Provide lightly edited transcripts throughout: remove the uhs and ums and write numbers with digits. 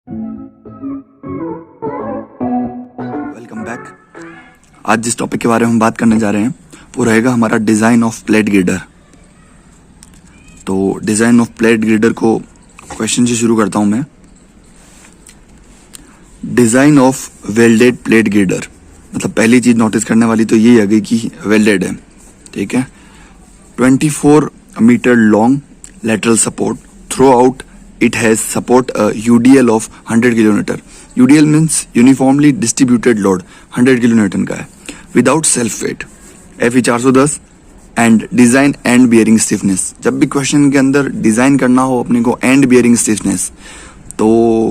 Welcome back. आज जिस topic के बारे में हम बात करने जा रहे हैं वो रहेगा हमारा डिज़ाइन ऑफ प्लेट गिर्डर। तो डिज़ाइन ऑफ प्लेट गिर्डर को क्वेश्चन से शुरू करता हूं मैं। डिज़ाइन ऑफ वेल्डेड प्लेट गिर्डर, मतलब पहली चीज़ नोटिस करने वाली तो यही आ गई कि वेल्डेड है, ठीक है। 24 metre long lateral support throughout it has support a UDL of 100 kilonewton. UDL means uniformly distributed load 100 kilonewton का है without self weight, FE 410 and design end bearing stiffness। जब भी क्वेश्चन के अंदर डिजाइन करना हो अपने को एंड बियरिंग स्टिफनेस, तो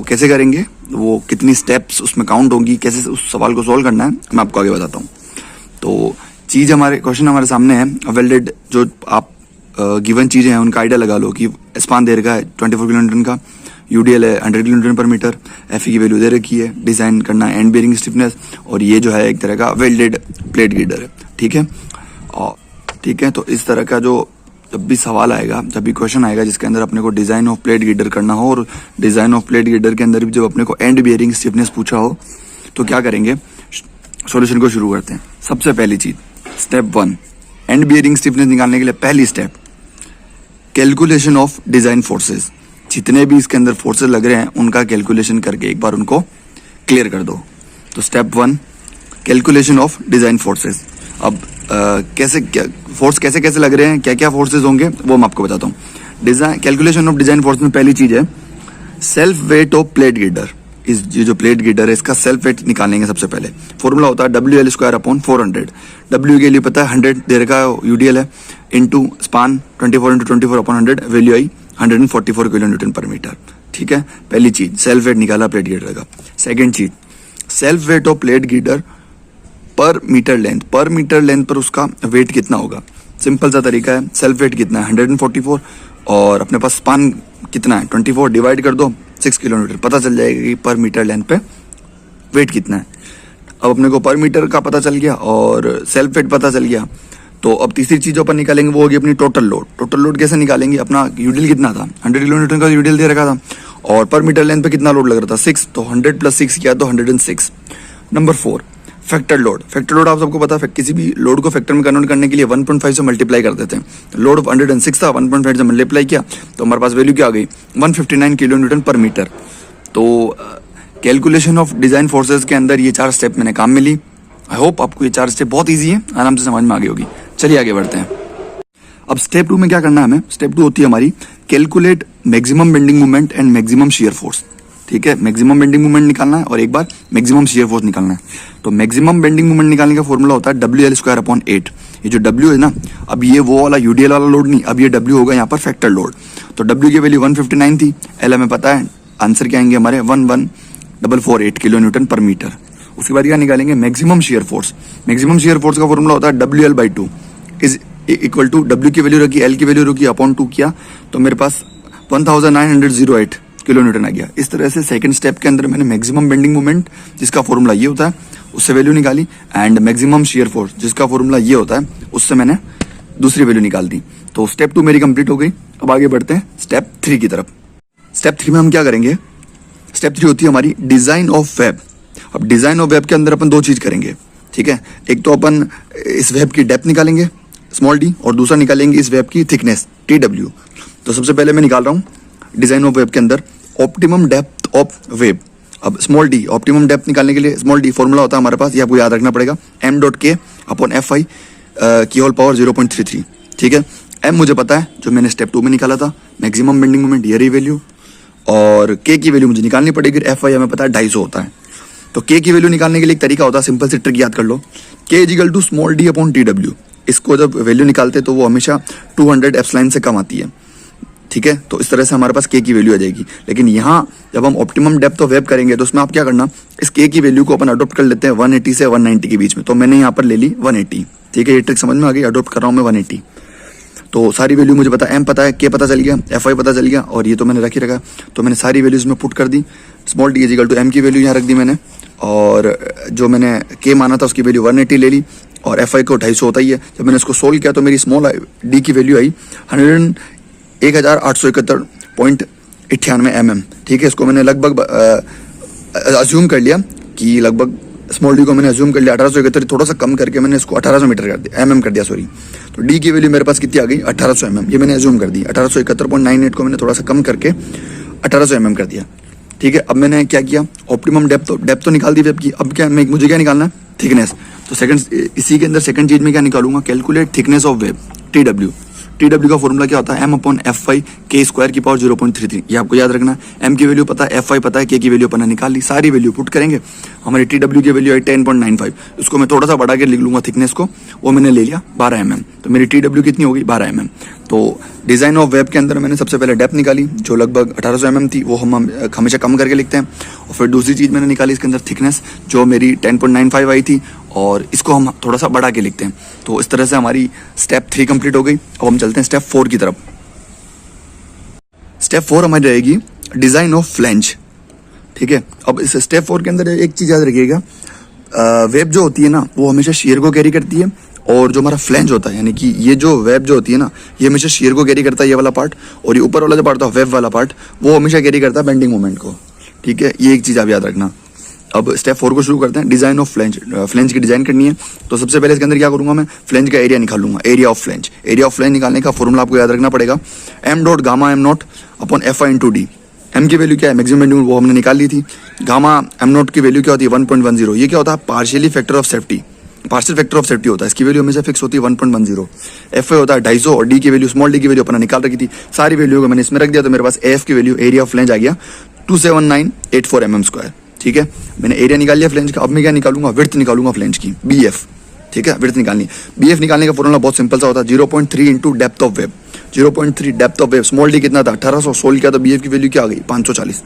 कैसे करेंगे, वो कितनी स्टेप्स उसमें काउंट होंगी, कैसे उस सवाल को सॉल्व करना है मैं आपको आगे बताता हूँ। तो चीज क्वेश्चन हमारे सामने है वेल्डेड, जो आप गिवन चीजें हैं उनका आइडिया लगा लो कि स्पान दे रखा है 24 किलोमीटर का, यूडीएल है 100 किलोमीटर पर मीटर, एफई की वैल्यू दे रखी है, डिजाइन करना है एंड बेयरिंग स्टिफनेस, और ये जो है एक तरह का वेल्डेड प्लेट गिर्डर है, ठीक है। और ठीक है, तो इस तरह का जो जब भी सवाल आएगा, जब भी क्वेश्चन आएगा जिसके अंदर अपने को डिजाइन ऑफ प्लेट गिर्डर करना हो और डिजाइन ऑफ प्लेट गिर्डर के अंदर भी जब अपने को एंड बेयरिंग स्टिफनेस पूछा हो, तो क्या करेंगे, सॉल्यूशन को शुरू करते हैं। सबसे पहली चीज स्टेप 1, एंड बेयरिंग स्टिफनेस निकालने के लिए पहली step calculation of design forces. जितने भी इसके अंदर फोर्सेस लग रहे हैं उनका कैलकुलेशन करके एक बार उनको क्लियर कर दो। तो step 1 calculation of design forces. अब फोर्स कैसे कैसे लग रहे हैं, क्या क्या फोर्सेस होंगे वो मैं आपको बताता हूँ। Design calculation of design force में पहली चीज है सेल्फ वेट ऑफ प्लेट गिर्डर। ये जो प्लेट गिर्डर है इसका सेल्फ वेट निकालेंगे। सबसे पहले फॉर्मूला होता है WL²/400। W के लिए पता है 100 दे रखा है यूडीएल है, इंटू स्पान 24 वैल्यू आई 144 किलोन्यूटन पर मीटर, ठीक है। पहली चीज सेल्फ वेट निकाला प्लेट गिर्डर का। सेकेंड चीज सेल्फ वेट ऑफ प्लेट गिर्डर पर मीटर लेंथ। पर मीटर लेंथ पर उसका वेट कितना होगा, सिंपल सा तरीका है, सेल्फ वेट कितना है 144 और अपने पास स्पान कितना है 24, डिवाइड कर दो 6 किलोमीटर, पता चल जाएगा कि पर मीटर लेंथ पे वेट कितना है। अब अपने को पर मीटर का पता चल गया और सेल्फ वेट पता चल गया, तो अब तीसरी चीज जो अपन निकालेंगे वो होगी अपनी टोटल लोड। टोटल लोड कैसे निकालेंगे, अपना यूडीएल कितना था 100 किलोमीटर का यूडीएल दे रखा था और पर मीटर लेंथ पे कितना लोड लग रहा था 6, तो 100 + 6 किया तो 106। Number 4 factor load. Factor load आप सबको पता है, किसी भी लोड को फैक्टर में कन्वर्ट करने के लिए 1.5 से मल्टीप्लाई कर देते हैं। लोड 106 था, 1.5 से मल्टीप्लाई किया तो हमारे पास वैल्यू क्या आ गई 159 किलोन्यूटन पर मीटर। तो कैलकुलेशन ऑफ डिजाइन फोर्सेस के अंदर ये 4 स्टेप मैंने काम में ली। आई होप आपको ये 4 स्टेप बहुत ईजी है, आराम से समझ में आ गई होगी। चलिए आगे बढ़ते हैं। अब स्टेप 2 में क्या करना है हमें, स्टेप 2 होती है हमारी calculate maximum bending moment and maximum shear force, ठीक है। मैक्सिमम बेंडिंग मोमेंट निकालना है और एक बार मैक्सिमम शियर फोर्स निकालना है। तो मैक्सिमम बेंडिंग मोमेंट निकालने का फॉर्मूला होता है WL²/8। ये जो W है ना, अब ये वो वाला यूडीएल वाला लोड नहीं, अब ये W होगा यहाँ पर फैक्टर लोड। तो W की वैल्यू 159 थी, L हमें पता है, आंसर क्या आएंगे हमारे 11448 किलोन्यूटन पर मीटर। उसके बाद क्या निकालेंगे maximum shear force. Maximum shear force का फॉर्मूला होता है WL/2 is equal to W की वैल्यू रखी, L की वैल्यू रखी, अपॉन 2 किया तो मेरे पास 1908 किलोन्यूटन आ गया। इस तरह से सेकंड स्टेप के अंदर मैंने मैक्सिमम बेंडिंग मोमेंट जिसका फॉर्मूला ये होता है उससे वैल्यू निकाली, एंड मैक्सिमम शियर फोर्स जिसका फॉर्मूला ये होता है उससे मैंने दूसरी वैल्यू निकाल दी। तो स्टेप 2 मेरी कंप्लीट हो गई। अब आगे बढ़ते हैं स्टेप 3 की तरफ। स्टेप 3 में हम क्या करेंगे, स्टेप 3 होती है हमारी डिजाइन ऑफ वेब। अब डिजाइन ऑफ वेब के अंदर अपन 2 चीज करेंगे, ठीक है। एक तो अपन इस वेब की डेप्थ निकालेंगे स्मॉल d, और दूसरा निकालेंगे इस वेब की थिकनेस TW। तो सबसे पहले मैं निकाल रहा हूँ डिजाइन ऑफ वेब के अंदर ऑप्टिमम डेप्थ ऑफ वेब। अब स्मॉल d ऑप्टिमम डेप्थ निकालने के लिए स्मॉल d फॉर्मूला होता है हमारे पास, ये आपको याद रखना पड़ेगा m.K/FI की होल पावर 0.33, ठीक है। m मुझे पता है जो मैंने स्टेप 2 में निकाला था मैक्सिमम बेंडिंग मोमेंट, ये रही वैल्यू, और k की वैल्यू मुझे निकालनी पड़ेगी, FI हमें पता है 250 होता है। तो k की वैल्यू निकालने के लिए एक तरीका होता है, सिंपल से ट्रिक याद कर लो, k = स्मॉल d/TW। इसको जब वैल्यू निकालते तो वो हमेशा 200 एप्सिलॉन से कम आती है, ठीक है। तो इस तरह से हमारे पास k की वैल्यू आ जाएगी। लेकिन यहाँ जब हम ऑप्टिमम डेप्थ ऑफ वेब करेंगे तो उसमें आप क्या करना, इस k की वैल्यू को अपन अडोप्ट कर लेते हैं 180 से 190 के बीच में। तो मैंने यहाँ पर ले ली 180, ठीक है। ये ट्रिक समझ में आ गई, अडोप्ट कर रहा हूँ मैं 180। तो सारी वैल्यू मुझे पता है, m पता है, k पता चल गया, FI पता चल गया, और ये तो मैंने रख ही रखा। तो मैंने सारी वैल्यूज में पुट कर दी। स्मॉल d = m की वैल्यू यहाँ रख दी मैंने, और जो मैंने k माना था उसकी वैल्यू 180 ले ली, और FI को 250 होता ही है। जब मैंने इसको सोल्व किया तो मेरी स्मॉल d की वैल्यू आई 1871.8 98 mm, ठीक है। इसको मैंने लगभग अज्यूम कर लिया कि लगभग स्मॉल डी को मैंने अज्यूम कर लिया 1871, थोड़ा सा कम करके मैंने इसको 1800 मीटर कर दिया, mm कर दिया सॉरी। तो डी की वैल्यू मेरे पास कितनी आ गई 1800 mm, ये मैंने अज्यूम कर दी। 1871.98 को मैंने थोड़ा सा कम करके 1800 mm कर दिया, ठीक है। अब मैंने क्या किया, ऑप्टिमम डेप्थ तो निकाल दी वेब की। अब क्या मुझे क्या निकालना है, थिकनेस। तो सेकंड इसी के अंदर सेकंड चीज में क्या निकालूंगा, calculate thickness of web, TW। TW का फॉर्मूला क्या होता है, M/F5 K² की पावर 0.33, ये आपको याद रखना। M की वैल्यू पता है, F5 पता है, K की वैल्यू अपना निकाल ली, सारी वैल्यू पुट करेंगे। हमारी TW की वैल्यू है 10.95, उसको मैं थोड़ा सा बढ़ा के लिख लूंगा थिकनेस को, वो मैंने ले लिया 12 mm। तो मेरी TW कितनी होगी 12 mm। तो डिजाइन ऑफ वेब के अंदर मैंने सबसे पहले डेप्थ निकाली जो लगभग 1800 mm थी, वो हम हमेशा कम करके लिखते हैं। और फिर दूसरी चीज मैंने निकाली इसके अंदर थिकनेस जो मेरी 10.95 आई थी, और इसको हम थोड़ा सा बढ़ा के लिखते हैं। तो इस तरह से हमारी स्टेप 3 कंप्लीट हो गई। अब हम चलते हैं स्टेप 4 की तरफ। स्टेप 4 हमारी रहेगी डिजाइन ऑफ फ्लैंज, ठीक है। अब इस स्टेप 4 के अंदर एक चीज याद रखिएगा, वेब जो होती है ना वो हमेशा शेयर को कैरी करती है, और जो हमारा फ्लैंज होता है यानी कि ये जो वेब जो होती है ना ये हमेशा शेयर को कैरी करता है, ये वाला पार्ट, और ये ऊपर वाला जो पार्ट होता है वेब वाला पार्ट वो हमेशा कैरी करता है बेंडिंग मोमेंट को, ठीक है। ये एक चीज आप याद रखना। अब स्टेप 4 को शुरू करते हैं। डिजाइन ऑफ फ्लैंज, फ्लैंज की डिजाइन करनी है। तो सबसे पहले इसके अंदर क्या करूंगा, मैं फ्लैंज का एरिया निकालूंगा, area of flange. Area of flange निकालने का फॉर्मूला आपको याद रखना पड़ेगा, M.Γ/M0/Fi/D। M की वैल्यू क्या है, मैक्सिमम बेंडिंग वो हमने निकाल ली थी। गामा M0 की वैल्यू क्या होती है 1.10, ये क्या होता है partially factor of safety, partial factor of safety होता है, इसकी वैल्यू हमेशा फिक्स होती है 1.10। FA होता है 250, और डी की वैल्यू स्मॉल डी की वैल्यू अपना निकाल रखी थी, सारी वैल्यू को मैंने इसमें रख दिया। तो मेरे पास AF की वैल्यू एरिया ऑफ फ्लैंज आ गया 27984 mm², ठीक है। मैंने एरिया निकाल लिया फ्लैंज का। अब मैं क्या निकालूंगा, विड्थ निकालूंगा फ्लैंज की, BF, ठीक है। विड्थ निकालनी, BF निकालने का फॉर्मूला बहुत सिंपल सा होता है 0.3 into depth of web. 0.3 depth of web, small D कितना था 1800, सोल्व किया तो BF की वैल्यू क्या आ गई 540।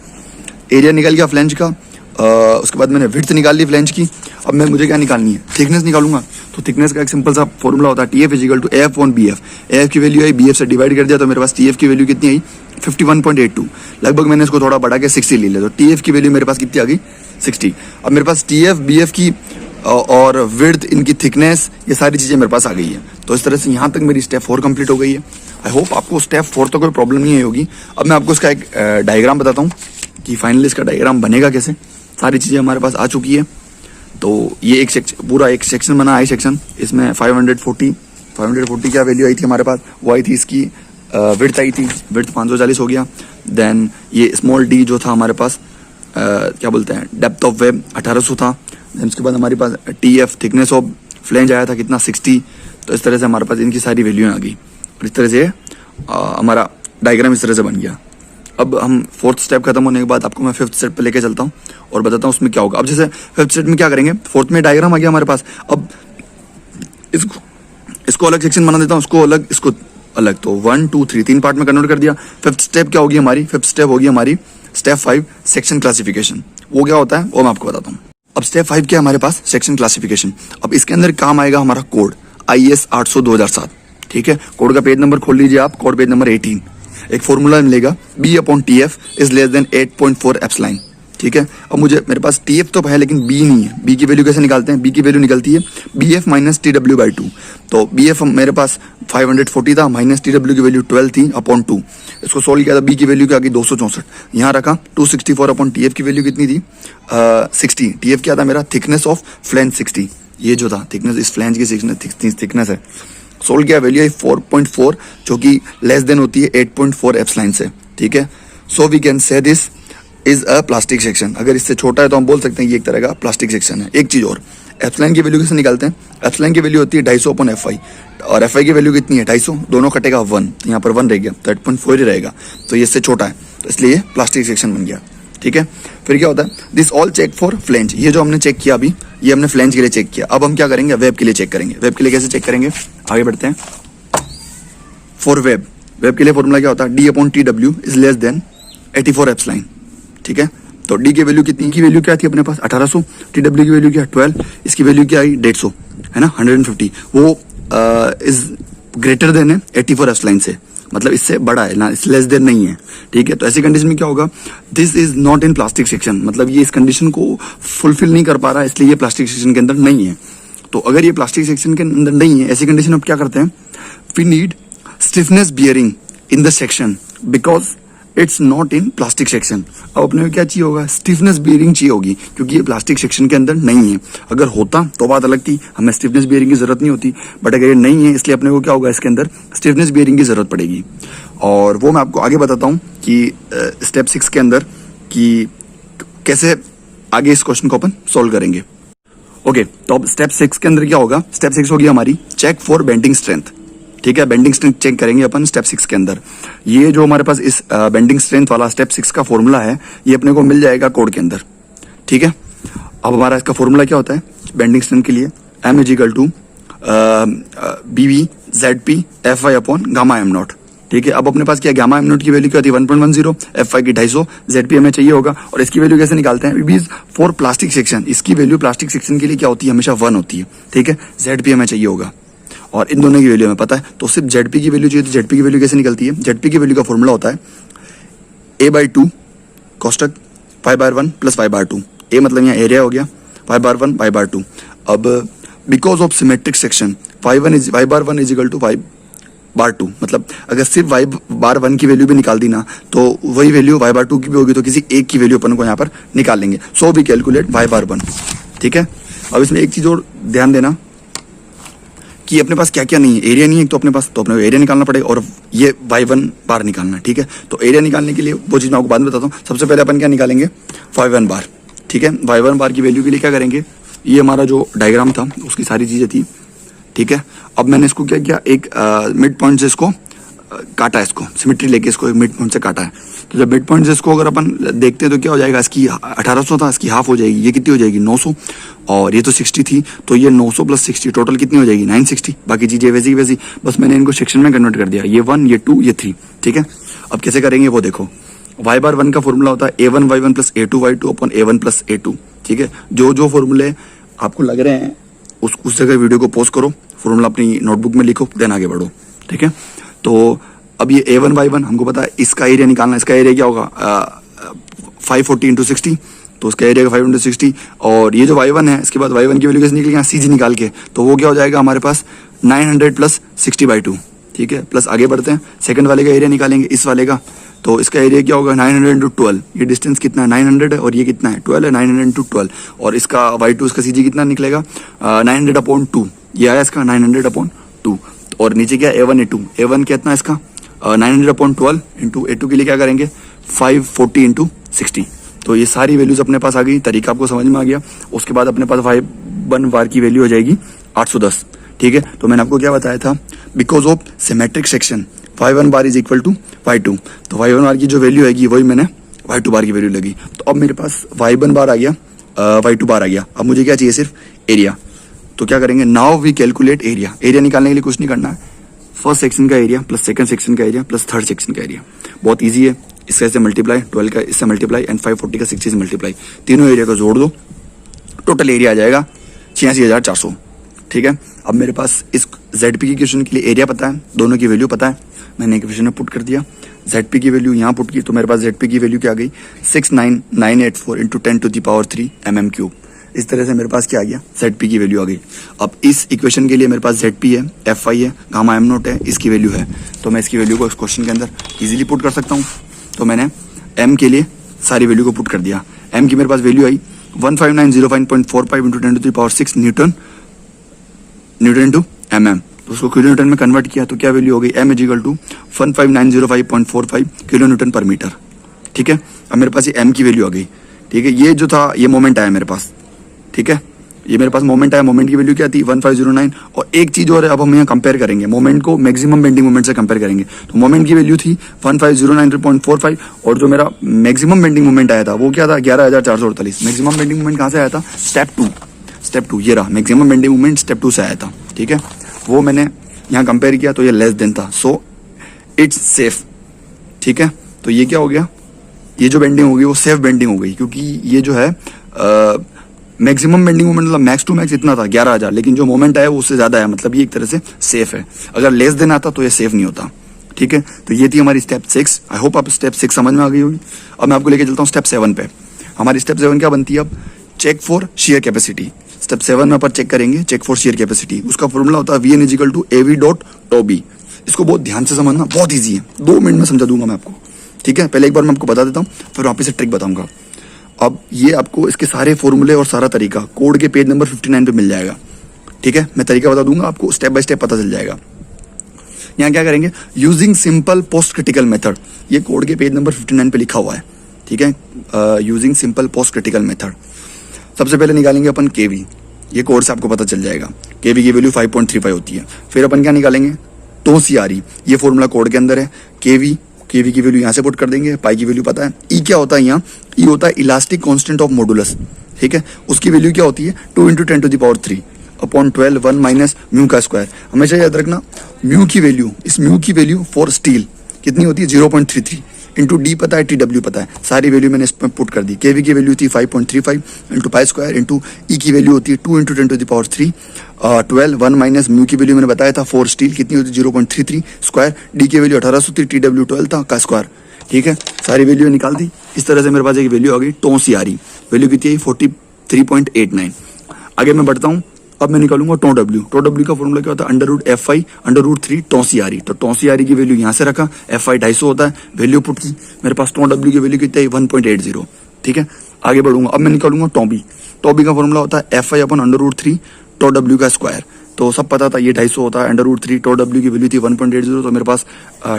एरिया निकल गया फ्लैंज का। उसके बाद मैंने विड्थ निकाल ली फ्लैंज की। अब मैं मुझे क्या निकालनी है, थिकनेस निकालूंगा। तो थिकनेस का एक सिंपल सा फॉर्मूला होता है TF = AF/BF। AF की वैल्यू आई, BF से डिवाइड कर दिया तो मेरे पास TF की वैल्यू कितनी आई 51.82, लगभग मैंने इसको थोड़ा बढ़ा के 60 ले लिया। तो TF की वैल्यू मेरे पास कितनी आ गई 60। अब मेरे पास TF BF की और विड्थ, इनकी थिकनेस, ये सारी चीजें मेरे पास आ गई है। तो इस तरह से यहाँ तक मेरी स्टेप 4 कंप्लीट हो गई है। आई होप आपको स्टेप 4 तो कोई प्रॉब्लम नहीं होगी। अब मैं आपको इसका एक डायग्राम बताता हूँ कि फाइनली इसका डायग्राम बनेगा कैसे। सारी चीजें हमारे पास आ चुकी है। तो ये एक सेक्शन, पूरा एक सेक्शन बना, आई सेक्शन। इसमें 540 क्या वैल्यू आई थी हमारे पास, वो आई थी इसकी विड्थ आई थी, विड्थ 540 हो गया। देन ये स्मॉल डी जो था हमारे पास क्या बोलते हैं डेप्थ ऑफ वेब 1800 था। देन उसके बाद हमारे पास TF थिकनेस ऑफ फ्लैंज आया था कितना 60। तो इस तरह से हमारे पास इनकी सारी वैल्यू आ गई, और इस तरह से हमारा डायग्राम इस तरह से बन गया। अब हम 4th स्टेप खत्म होने के बाद आपको मैं 5th स्टेप पे लेके चलता हूँ और बताता हूँ उसमें क्या होगा। अब जैसे 5th स्टेप में क्या करेंगे, 4th में डायग्राम आ गया हमारे पास। अब इसको अलग सेक्शन बना देता हूँ, उसको अलग, इसको अलग। तो 1 2 3 3 पार्ट में कन्वर्ट कर दिया। 5th स्टेप क्या होगी हमारी, 5th स्टेप होगी हमारी स्टेप 5 सेक्शन क्लासिफिकेशन। वो क्या होता है वो मैं आपको बताता हूँ। अब स्टेप 5 क्या है हमारे पास, सेक्शन क्लासिफिकेशन। अब इसके अंदर काम आएगा हमारा कोड IS 800/2007, ठीक है। कोड का पेज नंबर खोल लीजिए आप, कोड पेज नंबर 18। एक फॉर्मूला मिलेगा B/TF = 8.4 एप्सिलॉन, ठीक है। अब मेरे पास TF तो है लेकिन B नहीं है। B की वैल्यू कैसे निकालते हैं, B की वैल्यू निकलती है BF - TW/2। तो BF मेरे पास 540 था, माइनस TW की वैल्यू 12 थी अपॉन 2। इसको सोल्व किया था, B की वैल्यू क्या आ गई 264, यहाँ रखा 264 अपॉन TF की वैल्यू कितनी थी 60। TF क्या था मेरा, थिकनेस ऑफ फ्लैंज 60, ये जो था थिकनेस, इस फ्लैंज की थिकनेस है। सोल्व किया, वैल्यू आई 4.4 जो कि लेस देन होती है 8.4 एप्सिलॉन से, ठीक है। So we can say this is a plastic section. अगर इससे छोटा है तो हम बोल सकते हैं ये एक तरह का प्लास्टिक सेक्शन है। एक चीज और, एप्सिलॉन की वैल्यू कैसे निकालते हैं, एप्सिलॉन की वैल्यू होती है 250 अपॉन FI, और FI की वैल्यू कितनी है 250, दोनों कटेगा 1, यहाँ पर 1 रह गया तो 8.4 ही रहेगा। तो ये इससे छोटा है, तो इसलिए प्लास्टिक सेक्शन बन गया, ठीक है। फिर क्या होता है, this all check for flange. ये जो हमने चेक किया अभी, ये हमने फ्लैंज के लिए चेक किया। अब हम क्या करेंगे, वेब के लिए चेक करेंगे। वेब के लिए कैसे चेक करेंगे, आगे बढ़ते हैं। फॉर वेब, वेब के लिए फॉर्मूला क्या होता है, D/TW = 84 एप्सिलॉन, ठीक है। तो D की वैल्यू कितनी, की वैल्यू क्या थी अपने पास 1800, TW की वैल्यू क्या 12, इसकी वैल्यू क्या आई 150, है ना 150। वो इज ग्रेटर देन है 84 एप्सिलॉन से, मतलब इससे बड़ा है ना, इस लेस देन नहीं है, ठीक है। तो ऐसी कंडीशन में क्या होगा, this is not in plastic section, मतलब ये इस कंडीशन को फुलफिल नहीं कर पा रहा है, इसलिए ये प्लास्टिक सेक्शन के अंदर नहीं है। तो अगर ये प्लास्टिक सेक्शन के अंदर नहीं है, ऐसी कंडीशन अब क्या करते हैं, we need stiffness bearing in the section because it's not in plastic section. अब अपने को क्या चाहिए होगा, स्टिफनेस बियरिंग चाहिए होगी, क्योंकि ये प्लास्टिक सेक्शन के अंदर नहीं है। अगर होता तो बात अलग थी, हमें स्टिफनेस बियरिंग की जरूरत नहीं होती, बट अगर ये नहीं है इसलिए अपने को क्या होगा, इसके अंदर स्टिफनेस बियरिंग की जरूरत पड़ेगी। और वो मैं आपको आगे बताता हूँ कि स्टेप 6 के अंदर कि कैसे आगे इस क्वेश्चन को अपन सोल्व करेंगे। ओके, तो अब स्टेप 6 के अंदर क्या होगा, स्टेप 6 होगी हमारी चेक फॉर बेंडिंग स्ट्रेंथ। ठीक है, बेंडिंग स्ट्रेंथ चेक करेंगे अपन स्टेप 6 के अंदर। ये जो हमारे पास इस बेंडिंग स्ट्रेंथ वाला स्टेप 6 का फॉर्मूला है, ये अपने को मिल जाएगा कोड के अंदर। ठीक है, अब हमारा इसका फॉर्मूला क्या होता है बेंडिंग स्ट्रेंथ के लिए, M is equal to BV ZP FY upon gamma m naught. ठीक है, अब अपने पास क्या, गामा एम नॉट की वैल्यू क्या होती है 1.10, FY की 250, ZP हमें चाहिए होगा। और इसकी वैल्यू कैसे निकालते हैं, BB फॉर प्लास्टिक सेक्शन, इसकी वैल्यू प्लास्टिक सेक्शन के लिए क्या होती है, हमेशा 1 होती है। ठीक है, ZP हमें चाहिए होगा और इन दोनों की वैल्यू हमें पता है, तो सिर्फ ZP की वैल्यू चाहिए। तो ZP की वैल्यू कैसे निकलती है, ZP की वैल्यू का फॉर्मूला होता है A/2 कोष्टक y/1 plus y/2। A मतलब यहाँ एरिया हो गया, y/1 y/2। अब because of symmetric section y/1 is equal to y/2, मतलब अगर सिर्फ y/1 की वैल्यू भी निकाल दी ना तो वही वैल्यू y/2 की भी होगी, तो किसी एक की वैल्यू अपन को यहाँ पर निकाल लेंगे। So we calculate y/1। ठीक है, अब इसमें एक चीज और ध्यान देना कि अपने पास क्या क्या नहीं है, एरिया नहीं है तो अपने पास, तो अपने को एरिया निकालना पड़ेगा और ये y1 बार निकालना। ठीक है, तो एरिया निकालने के लिए वो चीज मैं आपको बाद में बताता हूँ। सबसे पहले अपन क्या निकालेंगे, y1 बार। ठीक है, y1 बार की वैल्यू के लिए क्या करेंगे, ये हमारा जो डायग्राम था उसकी सारी चीजें थी। ठीक है, अब मैंने इसको क्या किया, एक मिड पॉइंट से इसको काटा, इसको सिमेट्री लेके इसको एक मिड पॉइंट से काटा है। तो जब मिड पॉइंट से इसको अगर अपन देखते हैं तो क्या हो जाएगा, इसकी 1800 था, इसकी हाफ हो जाएगी, ये कितनी हो जाएगी 900, और ये तो 60 थी, तो ये 900 प्लस 60 टोटल कितनी हो जाएगी 960। बाकी चीजें वैसी वैसी, बस मैंने इनको सेक्शन में कन्वर्ट कर दिया, ये 1 ये 2 ये 3। ठीक है, अब कैसे करेंगे वो देखो, y/1 का फॉर्मूला होता है A1y1 plus A2y2 upon A1 plus A2। ठीक है, जो जो फॉर्मूले आपको लग रहे हैं उस जगह वीडियो को पॉज करो, फॉर्मूला अपनी नोटबुक में लिखो, देन आगे बढ़ो। ठीक है, तो अब ये A1y1 हमको पता है, इसका एरिया निकालना, इसका एरिया क्या होगा 540 इंटू 60, तो उसका एरिया का 5 इंटू 60। और ये जो y1 है, इसके बाद y1 की वैल्यू कैसे निकलेगी, CG निकाल के, तो वो क्या हो जाएगा हमारे पास 900 प्लस 60/2। ठीक है, प्लस आगे बढ़ते हैं, सेकंड वाले का एरिया निकालेंगे, इस वाले का, तो इसका एरिया क्या होगा 900 इंटू 12। ये डिस्टेंस कितना है 900 है और ये कितना है 12 है, 900 इंटू 12। और इसका y2 इसका CG कितना निकलेगा 900/2, ये आया इसका 900/2। और नीचे क्या A1 A2, A1 कितना है इसका 900/12 इंटू A2 के लिए क्या करेंगे 540 इंटू 60। तो ये सारी वैल्यूज अपने पास आ गई, तरीका आपको समझ में आ गया। उसके बाद अपने पास y1 बार की वैल्यू हो जाएगी 810। ठीक है, तो मैंने आपको क्या बताया था, because of symmetric section y1 bar is equal to y2, तो y1 बार की जो वैल्यू आएगी वही मैंने y2 बार की वैल्यू लगी। तो अब मेरे पास y1 बार आ गया, y2 बार आ गया। अब मुझे क्या चाहिए, सिर्फ एरिया। तो क्या करेंगे, now we calculate area. Area निकालने के लिए कुछ नहीं करना है, फर्स्ट सेक्शन का एरिया प्लस सेकंड सेक्शन का एरिया प्लस थर्ड सेक्शन का एरिया, बहुत इजी है। इसका इससे मल्टीप्लाई, 12 का इससे मल्टीप्लाई एंड 540 का 60 से मल्टीप्लाई, तीनों एरिया को जोड़ दो, टोटल एरिया आ जाएगा 86,400। ठीक है, अब मेरे पास इस ZP की क्वेश्चन के लिए एरिया पता है, दोनों की वैल्यू पता है, मैंने इक्वेशन में पुट कर दिया। ZP की वैल्यू यहाँ पुट की, तो मेरे पास ZP की वैल्यू क्या आ गई 69984 इंटू 10⁻³ mm³। इस तरह से मेरे पास क्या आ गया, ZP की वैल्यू आ गई। अब इस इक्वेशन के लिए मेरे पास ZP है, FY है, गामा एम नॉट है, इसकी वैल्यू है, तो मैं इसकी वैल्यू को इस क्वेश्चन के अंदर इजीली पुट कर सकता हूँ। तो मैंने M के लिए सारी वैल्यू को पुट कर दिया। M की मेरे पास वैल्यू आई 15905.45 इंटू 10⁻6 न्यूटन इंटू mm। तो उसको किलो न्यूटन में कन्वर्ट किया तो क्या वैल्यू हो गई, M is equal to 15905.45 kilo newton पर मीटर। ठीक है, अब मेरे पास ये M की वैल्यू आ गई। ठीक है, ये जो था ये मोमेंट आया मेरे पास। ठीक है, ये मेरे पास मोमेंट आया, मोमेंट की वैल्यू क्या थी 1509। और एक चीज और है, अब हम यहाँ कंपेयर करेंगे, मोमेंट को मैक्सिमम बेंडिंग मोमेंट से कंपेयर करेंगे। तो मोमेंट की वैल्यू थी 1509.45 और जो मेरा मैक्सिमम बेंडिंग मोमेंट आया था वो क्या था 11,448। मैक्सिमम बेंडिंग मोमेंट कहाँ से आया था, स्टेप टू, ये रहा मैक्सिमम बेंडिंग मोमेंट स्टेप 2 से आया था। ठीक है, वो मैंने यहाँ कंपेयर किया तो ये लेस देन था, सो इट्स सेफ। ठीक है, तो ये क्या हो गया, ये जो बेंडिंग होगी वो सेफ बेंडिंग हो गई, क्योंकि ये जो है मैक्सिमम बेंडिंग मोमेंट मतलब मैक्स टू मैक्स इतना था 11,000, लेकिन जो मोमेंट आया वो उससे ज्यादा है, मतलब ये एक तरह से सेफ है। अगर लेस देन आता तो ये सेफ नहीं होता। ठीक है, तो ये थी हमारी स्टेप 6। आई होप आप स्टेप 6 समझ में आ गई होगी। अब मैं आपको लेके चलता हूँ स्टेप 7 पे। हमारी स्टेप 7 क्या बनती है, अब check for shear capacity. Step 7 में अपन चेक करेंगे चेक फॉर शेयर कैपेसिटी। उसका फॉर्मूला होता है VN = AV.τB। इसको बहुत ध्यान से समझना, बहुत ईजी है, 2 मिनट में समझा दूंगा मैं आपको। ठीक है, पहले एक बार मैं आपको बता देता हूँ, फिर वापस से ट्रिक बताऊंगा। अब ये आपको इसके सारे फॉर्मूले और सारा तरीका कोड के पेज नंबर 59 पे मिल जाएगा। ठीक है, मैं तरीका बता दूंगा, आपको स्टेप बाय स्टेप पता चल जाएगा। यहाँ क्या करेंगे, using simple post critical method, ये कोड के पेज नंबर 59 पे लिखा हुआ है। ठीक है, using simple post critical method. सबसे पहले निकालेंगे अपन केवी, ये कोड से आपको पता चल जाएगा। केवी की वैल्यू 5.35 होती है। फिर अपन क्या निकालेंगे, टो सीआरई, ये फॉर्मूला कोड के अंदर है। केवी की वैल्यू यहाँ से पुट कर देंगे, पाई की वैल्यू पता है। ई क्या होता है यहाँ, ई होता है इलास्टिक कांस्टेंट ऑफ मॉडुलस। ठीक है, उसकी वैल्यू क्या होती है 2 × 10⁻³ अपॉन 12 1 माइनस म्यू का स्क्वायर। हमेशा याद रखना म्यू की वैल्यू, इस म्यू की वैल्यू फॉर स्टील कितनी होती है 0.33 इंटू डी पता है, TW पता है, सारी वैल्यू मैंने इसमें पुट कर दी। केवी की वैल्यू थी 5.35 इंटू पाई स्क्वायर इंटू ई की वैल्यू होती है 2 × 10⁻³ 12 1 माइनस म्यू की वैल्यू मैंने बताया था फॉर स्टील कितनी होती है 0.33 स्क्वायर, डी की वैल्यू 1800 थी, TW 12 था का स्क्वायर। ठीक है, सारी वैल्यू निकाल दी। इस तरह से मेरे पास एक वैल्यू आ गई टो सीआरई, वैल्यू कितनी है 43.89। आगे मैं बढ़ता हूँ, अब मैं निकालूंगा टो डब्ल्यू। टो डब्ल्यू का फॉर्मूला क्या होता है √FI √3 टो सीआरई। तो टो सीआरई की वैल्यू यहाँ से रखा, FI 250 होता है, वैल्यू पुट की, मेरे पास टो डब्ल्यू की वैल्यू कितनी है 1.80। ठीक है, आगे बढ़ूंगा, अब मैं निकालूंगा टोबी। टोबी का फॉर्मूला होता है FI अपन √3 टो डब्ल्यू का स्क्वायर। तो सब पता था ये 250 होता है, √3 टो डब्ल्यू की वैल्यू थी 1.80, तो मेरे पास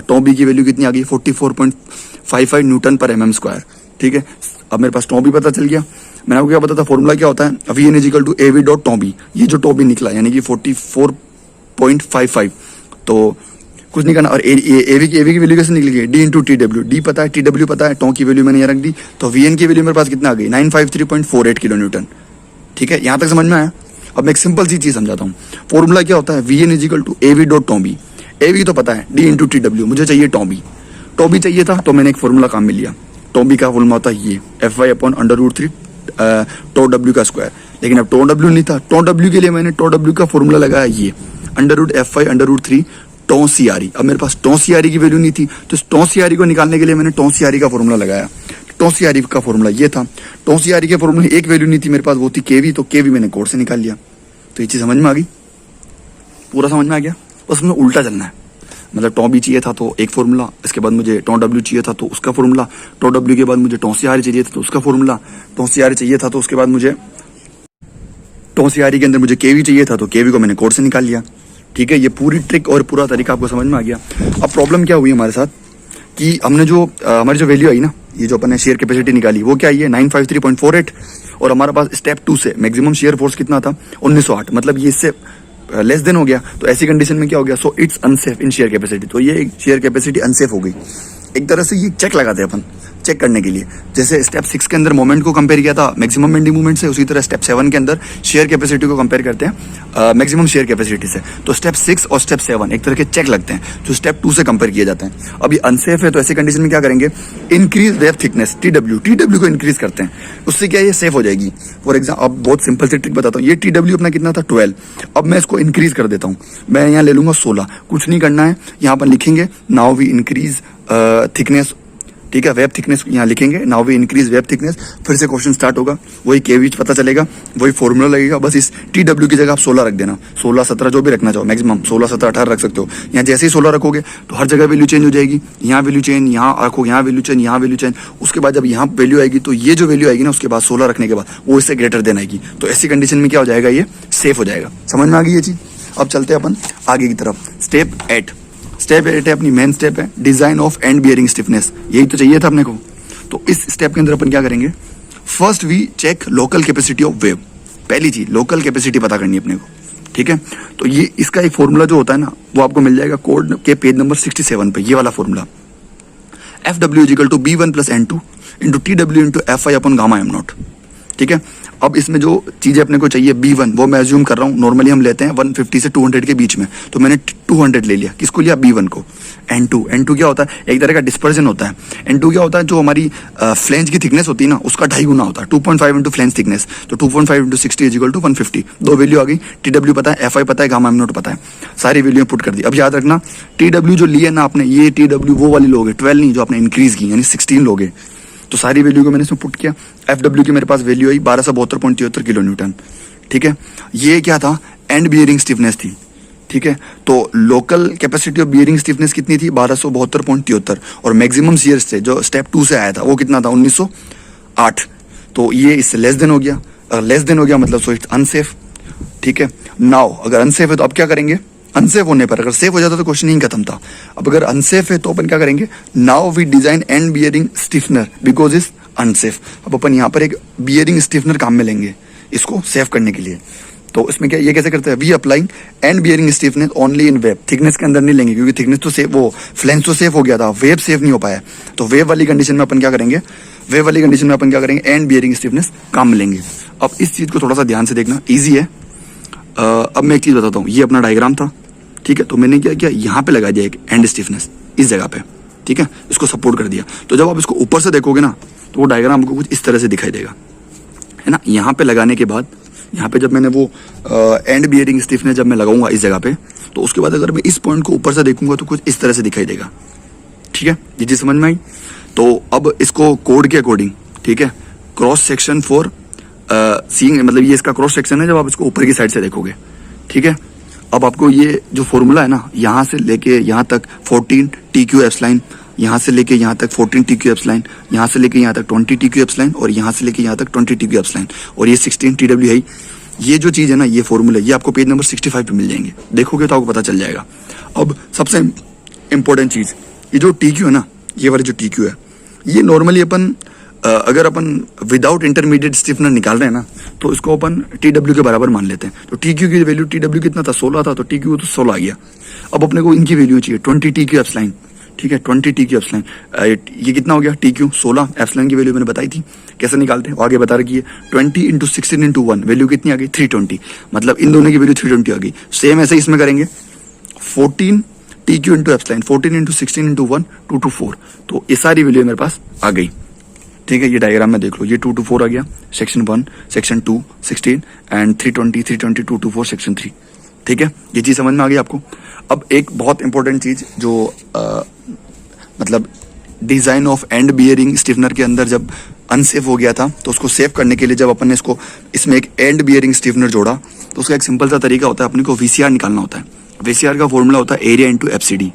टोबी की वैल्यू कितनी आ गई 44.55 न्यूटन पर mm स्क्वायर। ठीक है, अब मेरे पास टोबी पता चल गया। मैंने आपको क्या बताया था, फॉर्मूला क्या होता है VN = AV डॉट टोबी। ये जो टोबी निकला यानी कि 44.55, तो कुछ नहीं करना। और AV की वैल्यू कैसे निकलेगी, D × TW, D पता है, TW पता है, टो की वैल्यू मैंने यहाँ रख दी, तो VN की वैल्यू मेरे पास कितना आ गई 953.48 किलो न्यूटन। ठीक है, यहाँ तक समझ में आया। अब मैं एक सिंपल सी चीज समझाता हूँ। फॉर्मूला क्या होता है VN = AV dot tau b. AV तो पता है, D × TW, मुझे चाहिए टोबी। टोबी चाहिए था तो मैंने एक फॉर्मूला काम में लिया। टोबी का फॉर्मूला होता है ये FI अपॉन √3 टो डब्ल्यू का स्क्वायर। लेकिन अब टो डब्ल्यू नहीं था, टो डब्ल्यू के लिए मैंने टो डब्ल्यू का फॉर्मूला लगाया ये √FI √3 टो सीआरई। अब मेरे पास टो सीआरई की वैल्यू नहीं थी, तो इस टो सीआरई को निकालने के लिए मैंने टो सीआरई का फॉर्मूला लगाया। टो सीआरई का फॉर्मूला ये था। टो सीआरई के फॉर्मूले एक वैल्यू नहीं थी मेरे पास, वो थी केवी, तो केवी मैंने कोड से निकाल लिया। तो ये चीज समझ में आ गई, पूरा समझ में आ गया। बस मुझे उल्टा चलना है, मतलब टो बी चाहिए था तो एक फॉर्मूला, इसके बाद मुझे टो डब्ल्यू चाहिए था तो उसका फॉर्मूला, टो डब्ल्यू के बाद मुझे टो सीआरई चाहिए था तो उसका फॉर्मूला, टो सीआरई चाहिए था तो उसके बाद मुझे टो सीआरई के अंदर मुझे केवी चाहिए था तो केवी को मैंने कोड से निकाल लिया। ठीक है, ये पूरी ट्रिक और पूरा तरीका आपको समझ में आ गया। अब प्रॉब्लम क्या हुई हमारे साथ कि हमने जो हमारी जो वैल्यू आई ना, ये जो अपन ने शेयर कैपेसिटी निकाली वो क्या आई है 953.48, और हमारे पास स्टेप 2 से मैक्सिमम शेयर फोर्स कितना था 1908, मतलब ये इससे लेस देन हो गया। तो ऐसी कंडीशन में क्या हो गया, so it's unsafe in share capacity. तो ये शेयर कैपेसिटी अनसेफ हो गई। एक तरह से ये चेक लगाते हैं अपन, चेक करने के लिए। जैसे स्टेप 6 के अंदर मोमेंट को कंपेयर किया था मैक्सिमम बेंडिंग मूवमेंट से, उसी तरह स्टेप 7 के अंदर शेयर कैपेसिटी को कंपेयर करते हैं मैक्सिमम शेयर कैपेसिटी से। तो स्टेप 6 और स्टेप 7 एक तरह के चेक लगते हैं जो स्टेप 2 से कंपेयर किए जाते हैं। अब ये अनसेफ है, तो ऐसी कंडीशन में क्या करेंगे, इंक्रीज वेव थिकनेस TW को इंक्रीज करते हैं, उससे क्या ये सेफ हो जाएगी। फॉर एग्जाम्पल, अब बहुत सिंपल सी ट्रिक बताता हूँ। ये TW अपना कितना था 12, अब मैं इसको इंक्रीज कर देता हूँ, मैं यहाँ ले लूंगा 16। कुछ नहीं करना है, यहाँ पर लिखेंगे नाउ वी इंक्रीज थिकनेस। ठीक है, वेब थिकनेस यहाँ लिखेंगे, now we increase web thickness. फिर से क्वेश्चन स्टार्ट होगा, वही केवी पता चलेगा, वही फॉर्मूला लगेगा। बस इस TW की जगह आप 16 रख देना, 16 17 जो भी रखना चाहो, मैक्सिमम 16 17 18 रख सकते हो। यहाँ जैसे ही 16 रखोगे तो हर जगह वैल्यू चेंज हो जाएगी। यहाँ वैल्यू चेंज, यहाँ रखो, यहाँ वैल्यू चेंज, यहाँ वैल्यू चेंज। उसके बाद जब यहाँ वैल्यू आएगी तो ये जो वैल्यू आएगी ना, उसके बाद 16 रखने के बाद वो इससे ग्रेटर देन आएगी। तो ऐसी कंडीशन में क्या हो जाएगा, ये सेफ हो जाएगा। समझ में आ गई ये चीज। अब चलते हैं अपन आगे की तरफ। स्टेप 8 है अपनी मेन स्टेप है, design of and bearing stiffness. यही तो चाहिए था अपने को। तो इस स्टेप के अंदर अपन क्या करेंगे, first we check local capacity of web. पहली चीज लोकल कैपेसिटी पता करनी है अपने को। ठीक है, तो ये इसका एक फॉर्मूला जो होता है ना, वो आपको मिल जाएगा कोड के पेज नंबर 67 पे, ये वाला formula FW = B1 + N2 × TW × FI upon gamma m0। ठीक है, अब इसमें जो चीजें अपने को चाहिए B1, वो मैं अज्यूम कर रहा हूँ, नॉर्मली हम लेते हैं 150 से 200 के बीच में, तो मैंने 200 ले लिया। किसको लिया, B1 को। N2 क्या होता है, एक तरह का डिस्पर्जन होता है। N2 क्या होता है, जो हमारी फ्लेंज की थिकनेस होती है ना, उसका 2.5 गुना होता है, 2.5 इंटू फ्लेंज थिकनेस। तो 2.5 × 60 = 150। दो वैल्यू आ गई, TW पता है, FI पता है, गामा m0 पता है, सारी वैल्यू पुट कर दी। अब याद रखना TW जो लिए ना आपने, ये TW वो वाली लोगे 12 नहीं, जो आपने इंक्रीज की यानी 16 लोगे। तो सारी वैल्यू को मैंने इसमें पुट किया। FW की मेरे पास वैल्यू आई 1272.73 किलो न्यूटन। ठीक है, ये क्या था, एंड बियरिंग स्टिफनेस थी। ठीक है। तो local capacity of bearing stiffness कितनी थी 1272.73 और मैक्सिमम शियर से जो स्टेप 2 से आया था वो कितना था 1908। तो ये इससे लेस देन हो गया, लेस देन हो गया मतलब सो इट्स अनसेफ। ठीक है। नाउ अगर अनसेफ है तो अब क्या करेंगे, अनसेफ होने पर, अगर सेफ हो जाता तो क्वेश्चन ही खत्म था। अब अगर अनसेफ है तो अपन क्या करेंगे, now we design end bearing stiffener because is unsafe. अब अपन यहाँ पर एक बियरिंग स्टिफनर काम में लेंगे इसको सेफ करने के लिए। तो इसमें क्या, ये कैसे करते हैं, we applying end bearing stiffness only in web, thickness के अंदर नहीं लेंगे क्योंकि थिकनेस तो सेफ, वो फ्लेंस तो सेफ हो गया था, वेब सेफ नहीं हो पाया। तो वेब वाली कंडीशन में अपन क्या करेंगे, वेब वाली कंडीशन में अपन क्या करेंगे, एंड बियरिंग स्टिफनेस काम में लेंगे। अब इस चीज को थोड़ा सा ध्यान से देखना, ईजी है। अब मैं एक चीज बताता हूँ, ये अपना डायग्राम था, ठीक है। तो मैंने क्या किया, यहाँ पे लगा दिया एक एंड स्टिफनेस इस जगह पे, ठीक है, इसको सपोर्ट कर दिया। तो जब आप इसको ऊपर से देखोगे ना तो वो डायग्राम आपको कुछ इस तरह से दिखाई देगा, है ना। यहाँ पे लगाने के बाद, यहाँ पे जब मैंने वो एंड बियरिंग स्टिफनेस जब मैं लगाऊंगा इस जगह पे, तो उसके बाद अगर मैं इस पॉइंट को ऊपर से देखूंगा तो कुछ इस तरह से दिखाई देगा, ठीक है। ये चीज समझ में आई। तो अब इसको कोड के अकॉर्डिंग, ठीक है, क्रॉस सेक्शन फॉर सीइंग, मतलब ये इसका क्रॉस सेक्शन है जब आप इसको ऊपर की साइड से देखोगे, ठीक है। अब आपको ये जो फॉर्मूला है ना, यहाँ से लेके यहाँ तक 14 TQ एप्सिलॉन, यहाँ से लेके यहाँ तक 14 TQ एप्सिलॉन, यहाँ से लेके यहाँ तक 20 TQ एप्सिलॉन और यहाँ से लेके यहाँ तक 20 TQ एप्सिलॉन और ये 16 TW है। ये जो चीज है ना, ये फॉर्मूला, ये आपको पेज नंबर 65 पे मिल जाएंगे, देखोगे तो आपको पता चल जाएगा। अब सबसे इंपॉर्टेंट चीज, ये जो TQ है ना, ये वाली जो TQ है, ये नॉर्मली अपन अगर अपन विदाउट इंटरमीडिएट स्टिफनर निकाल रहे हैं ना तो इसको अपन TW के बराबर मान लेते हैं। तो TQ की वैल्यू, TW कितना था 16 था, तो TQ तो 16 आ गया। अब अपने को इनकी वैल्यू चाहिए 20 TQ एप्सिलॉन, ठीक है, 20 TQ एप्सिलॉन। ये कितना हो गया TQ 16, एप्सिलॉन की वैल्यू मैंने बताई थी कैसे निकालते हैं, आगे बता रखी है। 20 × 16 × 1 वैल्यू कितनी आ गई 320, मतलब इन दोनों की वैल्यू 320 आ गई। सेम ऐसे इसमें करेंगे 14 TQ × एप्सिलॉन, 14 × 16 × 1 224, तो ये सारी वैल्यू मेरे पास आ गई, ठीक है। ये डायग्राम में देख लो, ये 224 आ गया, सेक्शन 1, सेक्शन 2 16 एंड 320 320 224 सेक्शन 3, ठीक है। ये चीज समझ में आ गई आपको। अब एक बहुत इंपॉर्टेंट चीज जो मतलब design of and bearing stiffener के अंदर जब अनसेफ हो गया था तो उसको सेव करने के लिए जब अपन ने इसको इसमें एक एंड बियरिंग स्टिफनर जोड़ा तो उसका एक सिंपल सा तरीका होता है, अपने को VCR निकालना होता है। VCR का फॉर्मूला होता है एरिया इंटू FCD,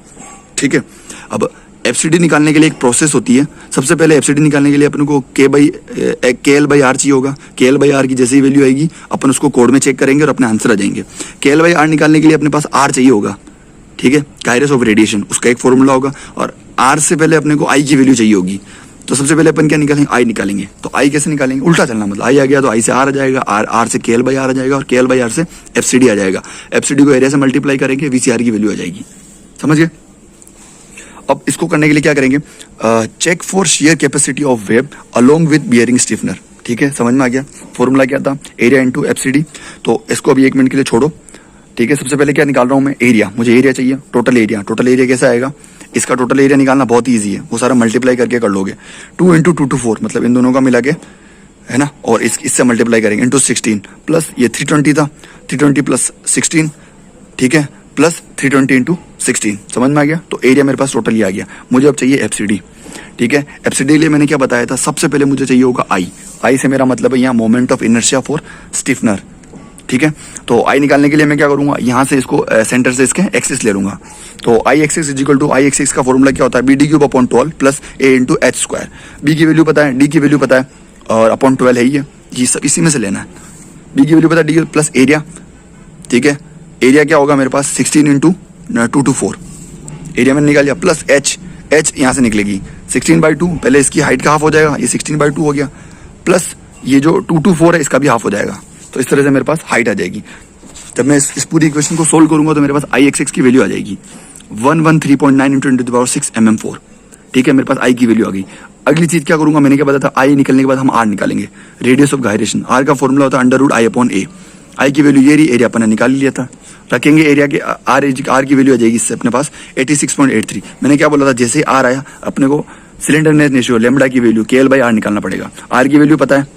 ठीक है। अब FCD निकालने के लिए एक प्रोसेस होती है। सबसे पहले FCD निकालने के लिए अपने को KL/R चाहिए होगा। KL/R की जैसी वैल्यू आएगी अपन उसको कोड में चेक करेंगे और अपने आंसर आ जाएंगे। KL/R निकालने के लिए अपने पास R चाहिए होगा, ठीक है, गायरस ऑफ रेडिएशन, उसका एक फॉर्मूला होगा। और R से पहले अपने को I की वैल्यू चाहिए होगी, तो सबसे पहले अपन क्या निकालेंगे, I निकालेंगे। तो I कैसे निकालेंगे, उल्टा चलना, मतलब I आ गया तो I से R आ जाएगा, R से KL/R आ जाएगा और KL/R से FCD आ जाएगा। FCD को एरिया से मल्टीप्लाई करेंगे, VCR की वैल्यू आ जाएगी, समझ गए। अब इसको करने के लिए क्या करेंगे, check for shear capacity of web along with bearing stiffener, ठीक है, समझ में आ गया। फॉर्मूला क्या था, एरिया इंटू FCD। तो इसको अभी 1 मिनट के लिए छोड़ो, ठीक है। सबसे पहले क्या निकाल रहा हूं मैं, एरिया, मुझे एरिया चाहिए, टोटल एरिया। टोटल एरिया कैसा आएगा, इसका टोटल एरिया निकालना बहुत ईजी है, वो सारा मल्टीप्लाई करके कर लोगे। 2 × 224 मतलब इन दोनों का मिला के, है ना, और इससे मल्टीप्लाई करेंगे इंटू 16 प्लस ये 320 था, 320 प्लस 16, ठीक है, प्लस 320 × 16, समझ में आ गया। तो एरिया मेरे पास टोटल ही आ गया। मुझे अब चाहिए FCD, ठीक है। FCD के लिए मैंने क्या बताया था, सबसे पहले मुझे चाहिए होगा I से मेरा मतलब है यहाँ moment of inertia for stiffener, ठीक है। तो I निकालने के लिए मैं क्या करूंगा, यहाँ से इसको सेंटर से इसके एक्सिस ले लूंगा। तो I axis equal to I axis का फॉर्मूला क्या होता है, BD3/12 plus A × H²। B की वैल्यू पता है, D की वैल्यू पता है और अपॉन 12 है ये सब इसी में से लेना है। B की वैल्यू पता है, D प्लस एरिया, ठीक है। एरिया क्या होगा मेरे पास 16 × 224, एरिया मैंने निकाल लिया, प्लस H यहाँ से निकलेगी 16/2, पहले इसकी हाइट का हाफ हो जाएगा, ये 16/2 हो गया, प्लस ये जो 224 है इसका भी हाफ हो जाएगा। तो इस तरह से मेरे पास हाइट आ जाएगी। जब मैं इस पूरी इक्वेशन को सोल्व करूंगा तो मेरे पास I एक्सिस की वैल्यू आ जाएगी 113.9 × 10⁶ mm4, ठीक है। मेरे पास I की वैल्यू आ गई। अगली चीज क्या करूंगा, मैंने क्या बताया था, I निकलने के बाद हम R निकालेंगे, रेडियस ऑफ गायरेशन। R का फॉर्मूला होता है √I/A। I की वैल्यू ये रही, एरिया अपन ने निकाल लिया था, रखेंगे एरिया के R की वैल्यू आ जाएगी इससे अपने पास 86.83। मैंने क्या बोला था, जैसे R आया अपने को सिलेंडरनेस रेशियो लैम्बडा की वैल्यू KL/R निकालना पड़ेगा। R की वैल्यू पता है,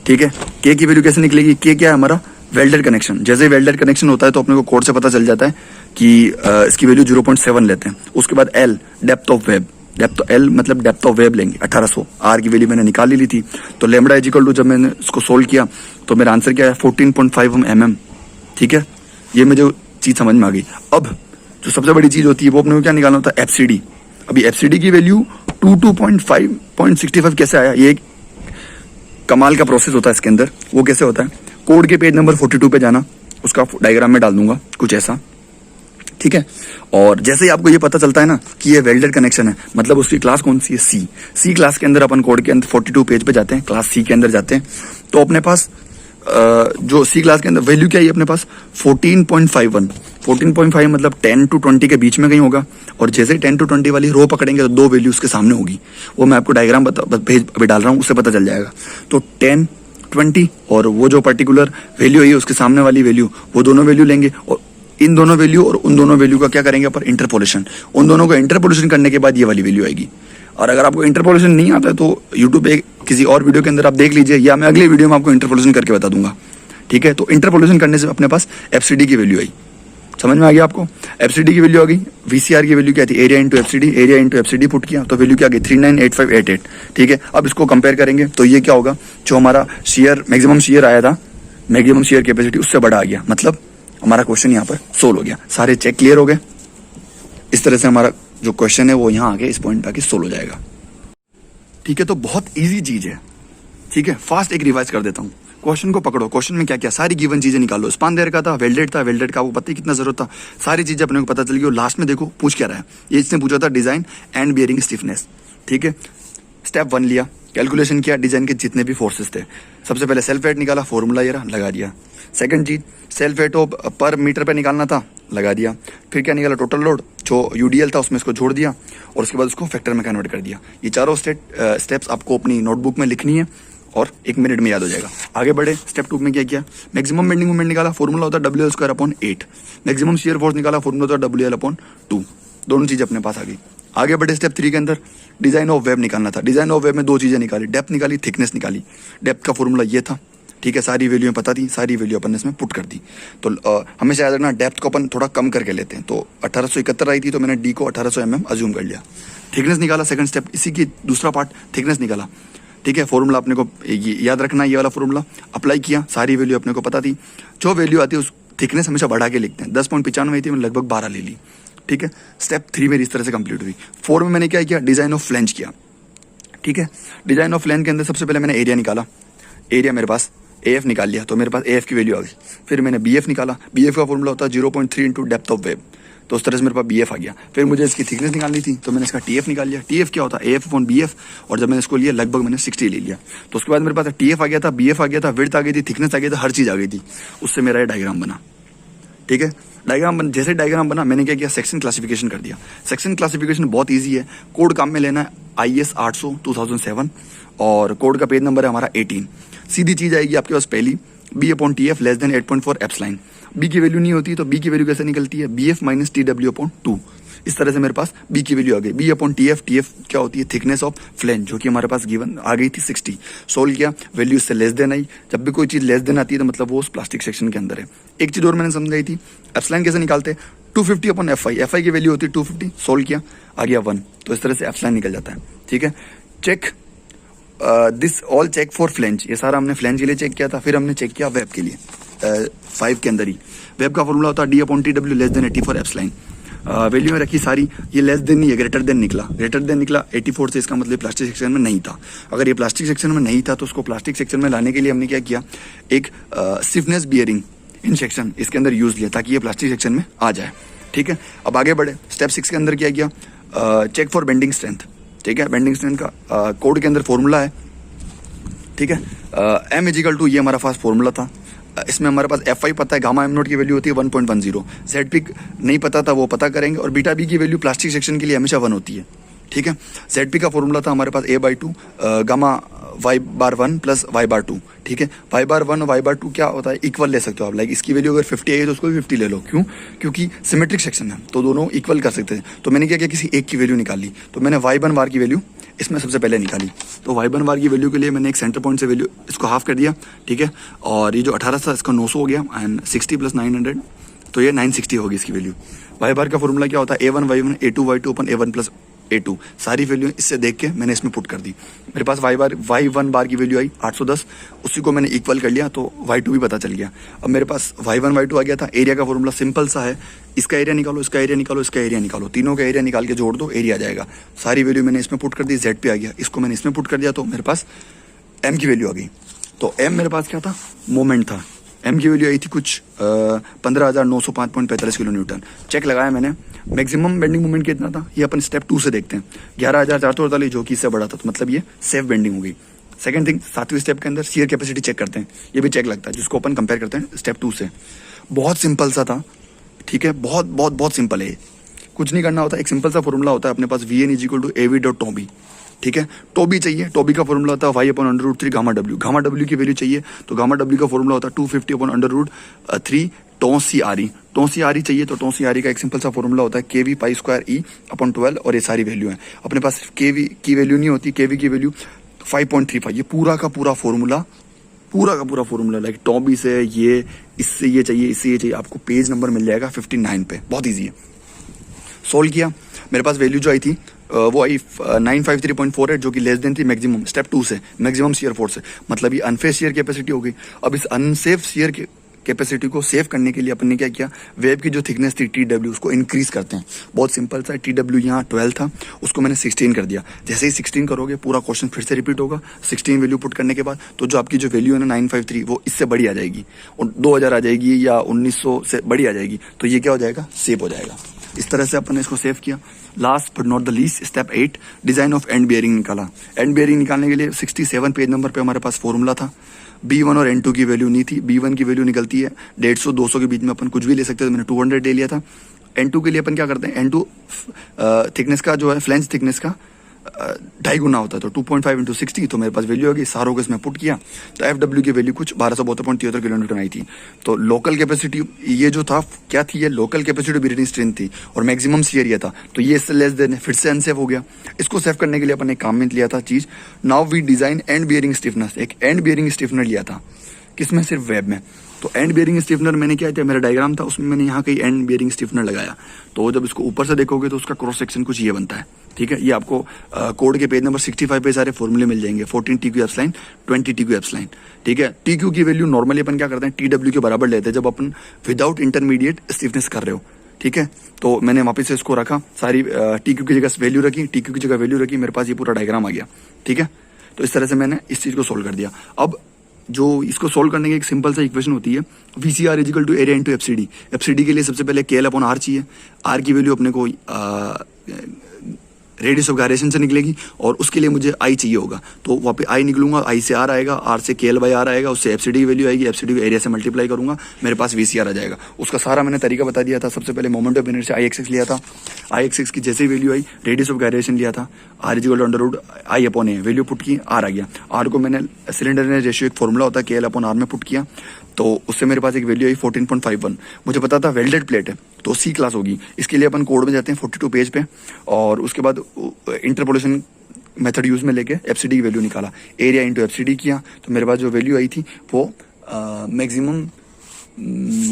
ठीक है। K की वैल्यू कैसे निकलेगी, K क्या है हमारा वेल्डेड कनेक्शन। जैसे वेल्डेड कनेक्शन होता है तो अपने को कोड से पता चल जाता है कि इसकी वैल्यू 0.7 लेते हैं। उसके बाद L depth of web, depth L मतलब डेप्थ ऑफ वेब लेंगे 1800। R की वैल्यू मैंने निकाल ली थी। तो लैम्बडा इक्वल टू, जब मैंने इसको सोल्व किया तो मेरा आंसर क्या है 14.5 mm, ठीक है। ये मैं जो चीज समझ में आ गई। अब जो सबसे बड़ी चीज होती है वो अपने को क्या निकालना होता है, एफसीडी। अभी एफसीडी की वैल्यू 22.5.65 कैसे आया, ये एक कमाल का प्रोसेस होता है इसके अंदर। वो कैसे होता है, कोड के पेज नंबर 42 पे जाना, उसका डायग्राम में डाल दूंगा कुछ ऐसा, ठीक है। और जैसे ही आपको ये पता चलता है ना कि ये वेल्डेड कनेक्शन है, मतलब उसकी क्लास कौन सी है, सी क्लास के अंदर अपन कोड के अंदर 42 पेज पे जाते हैं, क्लास सी के अंदर जाते हैं, तो अपने पास जो सी क्लास के अंदर वैल्यू क्या है अपने पास 14.51। 14.5 मतलब 10 to 20 के बीच में कहीं होगा। और जैसे ही 10 to 20 वाली रो पकड़ेंगे तो दो वैल्यू उसके सामने होगी, वो मैं आपको डायग्राम भेज अभी डाल रहा हूँ, उससे पता चल जाएगा। तो 10, 20 और वो जो पर्टिकुलर वैल्यू है उसके सामने वाली वैल्यू, वो दोनों वैल्यू लेंगे और इन दोनों वैल्यू और उन दोनों वैल्यू का क्या करेंगे अपन, इंटरपोलेशन। उन दोनों को इंटरपोलेशन करने के बाद ये वाली वैल्यू आएगी। और अगर आपको इंटरपोलेशन नहीं आता है तो यूट्यूब पे किसी और वीडियो के अंदर आप देख लीजिए, या मैं अगले वीडियो में आपको इंटरपोलेशन करके बता दूंगा, ठीक है। तो इंटरपोलेशन करने से अपने पास एफसीडी की वैल्यू आई, समझ में आ गया आपको। एफसीडी की वैल्यू आ गई, वीसीआर की वैल्यू क्या थी, area into FCD, area into FCD put किया तो वैल्यू क्या आ गई 398588, ठीक है। अब इसको कंपेयर करेंगे तो ये क्या होगा, जो हमारा शेयर मैक्सिमम शेयर आया था, मैक्सिमम शेयर कैपेसिटी उससे बड़ा आ गया, मतलब हमारा क्वेश्चन यहाँ पर सोल्व हो गया। सारे चेक क्लियर हो गए। इस तरह से हमारा जो क्वेश्चन है वो यहाँ आके इस पॉइंट पे आके सोल्व हो जाएगा, ठीक है। तो बहुत इजी चीज है, ठीक है। फास्ट एक रिवाइज कर देता हूँ, क्वेश्चन को पकड़ो, क्वेश्चन में क्या क्या सारी गिवन चीजें निकालो। स्पान देर का था, वेल्डेड था, वेल्डेड का वो पता ही कितना जरूरत था, सारी चीजें अपने को पता चल गई। और लास्ट में देखो पूछ क्या रहा है, ये इसने पूछा था डिजाइन एंड बियरिंग स्टिफनेस, ठीक है। स्टेप 1 लिया, कैलकुलेशन किया डिजाइन के जितने भी फोर्सेस थे। सबसे पहले सेल्फ वेट निकाला, फॉर्मूला ये रहा, लगा दिया। सेकंड चीज सेल्फ वेट पर मीटर पे निकालना था, लगा दिया। फिर क्या निकाला, टोटल लोड जो यूडीएल था उसमें इसको जोड़ दिया और उसके बाद उसको फैक्टर में कन्वर्ट कर दिया। ये चारों स्टेप्स आपको अपनी नोटबुक में लिखनी है और 1 मिनट में याद हो जाएगा। आगे बढ़े, स्टेप 2 में क्या किया, मैक्सिमम बेंडिंग मोमेंट निकाला, फॉर्मूला होता है WL²/8। मैक्सिमम शियर फोर्स निकाला, फॉर्मूला होता है WL/2। दोनों चीज अपने पास आ गई। आगे बढ़े स्टेप 3 के अंदर डिजाइन ऑफ वेब निकालना था। डिजाइन ऑफ वेब में 2 चीजें निकाली, डेप्थ निकाली, थिकनेस निकाली। डेप्थ का फॉर्मूला ये था, ठीक है। सारी वैल्यू पता थी, सारी वैल्यू अपन ने इसमें पुट कर दी। तो हमेशा याद रखना डेप्थ को अपन थोड़ा कम करके लेते हैं। तो 1871 आई थी तो मैंने डी को 1800 mm अज्यूम कर लिया। थिकनेस निकाला, सेकंड स्टेप इसी की दूसरा पार्ट, थिकनेस निकाला, ठीक है। फॉर्मूला अपने को याद रखना, ये वाला फॉर्मूला अप्लाई किया, सारी वैल्यू अपने को पता थी। जो वैल्यू आती है उस थिकनेस हमेशा बढ़ा के लिखते हैं। 10.95 थी, मैंने लगभग 12 ले ली, ठीक है। स्टेप 3 मेरी इस तरह से कंप्लीट हुई। 4 में मैंने क्या किया, डिजाइन ऑफ फ्लेंज किया, ठीक है। डिजाइन ऑफ फ्लेंज के अंदर सबसे पहले मैंने एरिया निकाला, एरिया मेरे पास AF निकाल लिया तो मेरे पास AF की वैल्यू आ गई। फिर मैंने BF निकाला, BF का फॉर्मूला होता है 0.3 इंटू डेप्थ ऑफ वेब, तो उस तरह से मेरे पास BF आ गया। फिर मुझे इसकी थिकनेस निकालनी थी तो मैंने इसका TF निकाल लिया। TF क्या होता है, AF/BF, और जब मैंने इसको लिया लगभग मैंने 60 ले लिया। तो उसके बाद मेरे पास TF आ गया था, BF आ गया था, विड्थ आ गई थी, थिकनेस आ गई था, हर चीज आ गई थी। उससे मेरा ये डायग्राम बना, ठीक है। जैसे डायग्राम बना मैंने क्या किया, सेक्शन क्लासिफिकेशन कर दिया। सेक्शन क्लासिफिकेशन बहुत ईजी है, कोड काम में लेना है IS 800 2007 और कोड का पेज नंबर है हमारा 18। सीधी चीज आएगी आपके पास पहली, B/TF less than 8.4 epsilon. B की वैल्यू नहीं होती तो B की वैल्यू कैसे निकलती है, BF माइनस TW/2। इस तरह से मेरे पास B की वैल्यू आ गई। B/TF, TF क्या होती है, थिकनेस ऑफ फ्लेंज, जो कि हमारे पास गिवन आ गई थी 60। सोल्व किया, वैल्यू इससे लेस देन आई। जब भी कोई चीज लेस देन आती है तो मतलब वो उस प्लास्टिक सेक्शन के अंदर है। एक चीज और मैंने समझाई थी, एप्सिलॉन कैसे निकालते, 250/FI, FI की वैल्यू होती है 250। सोल्व किया, आ गया 1, तो इस तरह से एप्सिलॉन निकल जाता है, ठीक है। Check this all check for flange, ये सारा हमने फ्लेंज के लिए चेक किया था। फिर हमने चेक किया वेब के लिए, 5 के अंदर ही वेब का फॉर्मूला होता है D/TW less than 84 epsilon. Value में रखी सारी, ये लेस देन नहीं है, ग्रेटर देन निकला। ग्रेटर देन निकला 84 से, इसका मतलब प्लास्टिक सेक्शन में नहीं था। अगर ये प्लास्टिक सेक्शन में नहीं था तो उसको प्लास्टिक सेक्शन में लाने के लिए हमने क्या किया, एक स्टिफनेस बियरिंग इन सेक्शन इसके अंदर यूज लिया ताकि ये प्लास्टिक सेक्शन में आ जाए, ठीक है। अब आगे बढ़े, स्टेप 6 के अंदर क्या किया, चेक फॉर बेंडिंग स्ट्रेंथ, ठीक है। बेंडिंग स्ट्रेंथ का कोड के अंदर फॉर्मूला है, ठीक है। M=, ये हमारा पास फॉर्मूला था। इसमें हमारे पास FI पता है, गामा M0 की वैल्यू होती है 1.10। ZP नहीं पता था, वो पता करेंगे। और बीटा B की वैल्यू प्लास्टिक सेक्शन के लिए हमेशा 1 होती है, ठीक है। ZP का फॉर्मूला था हमारे पास A/2 gamma Y/1 plus Y/2, ठीक है। Y/1 और Y/2 क्या होता है, इक्वल ले सकते हो आप। लाइक इसकी वैल्यू अगर 50 आई तो उसको भी 50 ले लो, क्यों, क्योंकि सिमेट्रिक सेक्शन है तो दोनों इक्वल कर सकते हैं। तो मैंने क्या किया, किसी एक की वैल्यू निकाली। तो मैंने Y1 बार की वैल्यू इसमें सबसे पहले निकाली। तो Y1 बार की वैल्यू के लिए मैंने एक सेंटर पॉइंट से वैल्यू इसको हाफ कर दिया, ठीक है। और ये जो 18 था इसका 900 हो गया, एंड 60 + 900 तो ये 960 होगी इसकी वैल्यू। Y बार का फॉर्मूला क्या होता है, A1 Y1 A2 Y2 अपन A1 + A2 सारी वैल्यू इससे देख के मैंने इसमें पुट कर दी। मेरे पास y1 बार की वैल्यू आई 810, उसी को मैंने इक्वल कर लिया तो y2 भी पता चल गया। अब मेरे पास y1 y2 आ गया था। एरिया का फॉर्मूला सिंपल सा है, इसका एरिया निकालो, इसका एरिया निकालो, इसका एरिया निकालो, तीनों का एरिया निकाल के जोड़ दो, एरिया आ जाएगा। सारी वैल्यू मैंने इसमें पुट कर दी, z पे आ गया, इसको मैंने इसमें पुट कर दिया तो मेरे पास m की वैल्यू आ गई। तो m मेरे पास क्या था, मोमेंट था। m की वैल्यू आई थी कुछ 15,905.45 किलो न्यूटन। चेक लगाया मैंने, मैक्सिमम बेंडिंग मोमेंट कितना था ये अपन स्टेप 2 से देखते हैं, 11,448, जो कि इससे बड़ा था, तो मतलब ये सेफ बेंडिंग हो गई। सेकंड थिंग, 7वें स्टेप के अंदर शियर कैपेसिटी चेक करते हैं, ये भी चेक लगता है, जिसको अपन कंपेयर करते हैं स्टेप 2 से। बहुत सिंपल सा था, ठीक है, बहुत बहुत बहुत सिंपल है, कुछ नहीं करना होता। एक सिंपल सा फॉर्मूला होता है अपने पास, VN = AV.τB, ठीक है। टोबी चाहिए, टोबी का फॉर्मूला होता है y/√3 gamma W. Gamma W की वैल्यू चाहिए तो गामा डब्ल्यू का फॉर्मूला होता है 250/√3 टॉ CRE। टॉ CRE चाहिए तो टॉ CRE का एक सिंपल सा फॉर्मूला होता है kV π²E/12, और ये सारी वैल्यू है। अपने पास kV की वैल्यू नहीं होती, kV की वैल्यू 5.35। ये पूरा का पूरा फॉर्मूला लाइक टॉबी से ये, इससे ये चाहिए, इससे ये चाहिए, आपको पेज नंबर मिल जाएगा 59 पे। बहुत ईजी है। सोल्व किया, मेरे पास वैल्यू जो आई थी वो आई 953.48, जो कि लेस देन थी मैक्सिमम स्टेप 2 से, मैक्सिमम शियर फोर्स से, मतलब ये अनसेफ शियर कैपेसिटी हो गई। अब इस अनसेफ शियर कैपेसिटी को सेव करने के लिए अपन ने क्या किया, वेब की जो थिकनेस थी TW, उसको इंक्रीज करते हैं। बहुत सिंपल सा, TW यहाँ 12 था, उसको मैंने 16 कर दिया। जैसे ही 16 करोगे पूरा क्वेश्चन फिर से रिपीट होगा। 16 वैल्यू पुट करने के बाद तो जो आपकी जो वैल्यू है ना 953, वो इससे बड़ी आ जाएगी, और 2000 आ जाएगी या 1900 से बड़ी आ जाएगी, तो ये क्या हो जाएगा, सेव हो जाएगा। इस तरह से अपन ने इसको सेव किया। Last but not the least, step 8, design of and bearing निकाला। एंड बियरिंग निकालने के लिए 67 पेज नंबर पे हमारे पास फॉर्मूला था। B1 और N2 की वैल्यू नहीं थी। B1 की वैल्यू निकलती है 150-200 के बीच में, अपन कुछ भी ले सकते हैं, तो मैंने 200 ले लिया था। N2 के लिए अपन क्या करते हैं, N2 थिकनेस का जो है, फ्लेंज थिकनेस का 2.5 गुना होता है, तो 2.5 × 60, तो मेरे पास वैल्यू होगी। सारों को इसमें पुट किया तो FW की वैल्यू कुछ 1272.73 किलो न्यूटन आई थी। तो लोकल कैपेसिटी ये जो था क्या थी, ये लोकल कैपेसिटी बेयरिंग स्ट्रेंथ थी, और मैक्सिमम शियर ये था, तो ये इससे लेस देन फिर से अनसेफ हो गया। इसको सेव करने के लिए अपन ने काम में लिया था चीज, now we design end bearing stiffness. एक एंड बियरिंग स्टिफनर लिया था, किसमें, सिर्फ वेब में। तो एंड बियरिंग स्टिफनर मैंने क्या किया, मेरा डायग्राम था उसमें मैंने यहाँ कहीं एंड बियरिंग स्टिफनर लगाया, तो जब इसको ऊपर से देखोगे तो उसका क्रॉस सेक्शन कुछ ये बनता है, ठीक है। ये आपको कोड के पेज नंबर 65 पे सारे फॉर्मूले मिल जाएंगे। 14 TQ एप्सिलॉन, 20 TQ एप्सिलॉन, ठीक है। TQ की वैल्यू नॉर्मली अपन क्या करते हैं, TW के बराबर लेते हैं जब अपन विदाउट इंटरमीडिएट स्टिफनेस कर रहे हो, ठीक है। तो मैंने वापस से इसको रखा, सारी TQ की जगह वैल्यू रखी, TQ की जगह वैल्यू रखी, मेरे पास ये पूरा डायग्राम आ गया, ठीक है। तो इस तरह से मैंने इस चीज को सोल्व कर दिया। अब जो इसको सोल्व करने की एक सिंपल सा इक्वेशन होती है, VCR = एरिया × FCD। FCD के लिए सबसे पहले KL/R चाहिए। R की वैल्यू अपने को रेडियस ऑफ गायरेशन से निकलेगी, और उसके लिए मुझे I चाहिए होगा, तो वहाँ पे I निकलूंगा, I से R आएगा, R से KL/R आएगा, उससे FCD की वैल्यू आएगी, FCD को एरिया से मल्टीप्लाई करूंगा, मेरे पास VCR आ जाएगा। उसका सारा मैंने तरीका बता दिया था। सबसे पहले मोमेंट ऑफ इनर्शिया IXX लिया था, IXX की जैसे value I, radius of gyration लिया था, R = I/A, वैल्यू पुट की, R आ गया। R को मैंने सिलेंडर रेशियो एक फॉर्मूला होता है KL/R में पुट किया, तो उससे मेरे पास एक वैल्यू आई 14.51। मुझे पता था वेल्डेड प्लेट है तो C क्लास होगी, इसके लिए अपन कोड में जाते हैं 42 पेज पे, और उसके बाद इंटरपोलेशन मेथड यूज में लेके FCD की वैल्यू निकाला, एरिया × FCD किया, तो मेरे पास जो वैल्यू आई थी वो मैक्सिमम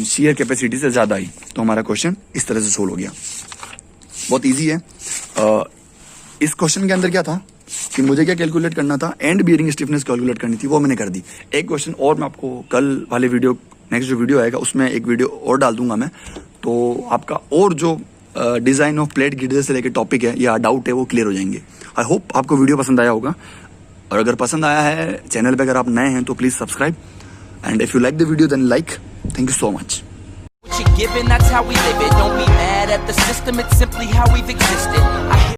शियर कैपेसिटी से ज्यादा आई। तो हमारा क्वेश्चन इस तरह से सोल्व हो गया। बहुत ईजी है। इस क्वेश्चन के अंदर क्या था कि मुझे क्या कैलकुलेट करना था, एंड बियरिंग स्टिफनेस कैलकुलेट करनी थी, वो मैंने कर दी। एक क्वेश्चन और मैं आपको कल वाले वीडियो, नेक्स्ट जो वीडियो आएगा उसमें एक वीडियो और डाल दूंगा मैं, तो आपका और जो डिजाइन ऑफ प्लेट गियर से लेकर टॉपिक है या डाउट है वो क्लियर हो जाएंगे। आई होप आपको वीडियो पसंद आया होगा, और अगर पसंद आया है, चैनल पे अगर आप नए हैं तो please subscribe, and if you like the video then like. Thank you so much. What you're giving, that's how we live it. Don't be mad at the system, it's simply how we've existed. I